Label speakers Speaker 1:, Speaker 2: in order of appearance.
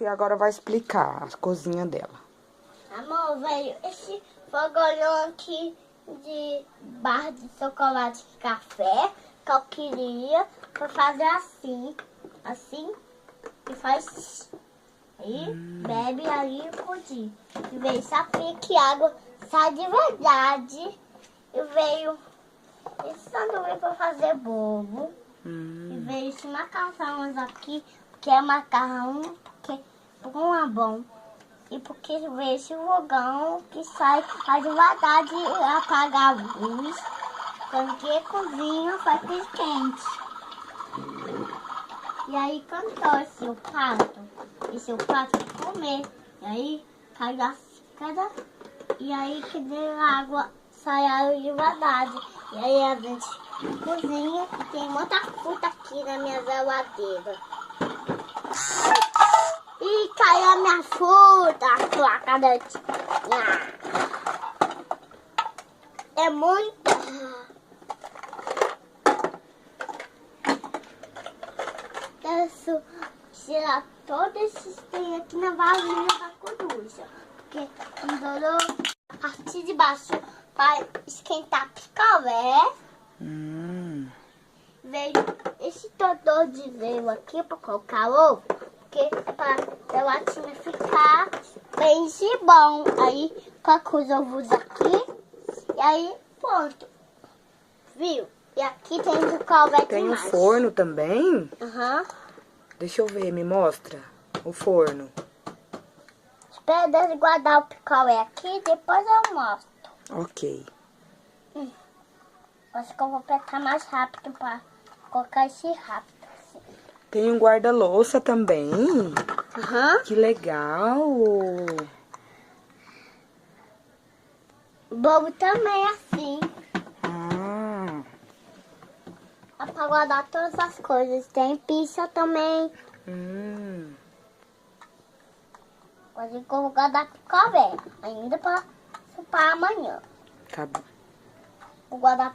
Speaker 1: Sofia agora vai explicar a cozinha dela.
Speaker 2: Amor, veio esse fogolhão aqui de barra de chocolate e café que eu queria pra fazer assim, e faz, aí bebe aí o pudim. E veio sapinho que água sai de verdade. E veio esse sanduíche pra fazer bobo. E veio esse macarrão aqui, que é macarrão, porque não é bom. E porque veio esse fogão que sai devagar de apagar a luz. Quando que cozinha, faz quente. E aí cantou esse o prato pra comer. E aí cai a cada. E aí que deu água, sai água de verdade. E aí a gente cozinha e tem muita fruta aqui na minha geladeira. E caiu a minha fruta, a placa da é muito. Deixa eu tirar todos esses trem aqui na vasilha da coruja. Porque endorou a partir de baixo para esquentar picolé. Veio esse todô de veio aqui para colocar ovo. Porque é para a latinha ficar bem de bom. Aí coloca os ovos aqui. E aí pronto. Viu? E aqui tem o picolé.
Speaker 1: Tem o forno também?
Speaker 2: Aham.
Speaker 1: Deixa eu ver, me mostra o forno.
Speaker 2: Espera eu guardar o picolé aqui, depois eu mostro.
Speaker 1: Ok.
Speaker 2: Acho que eu vou apertar mais rápido para colocar esse rápido. Assim.
Speaker 1: Tem um guarda-louça também.
Speaker 2: Aham.
Speaker 1: Que legal.
Speaker 2: O bobo também é assim. Dá para guardar todas as coisas. Tem pizza também. Pode guardar picolé. Ainda para amanhã.
Speaker 1: Tá bom.
Speaker 2: Vou guardar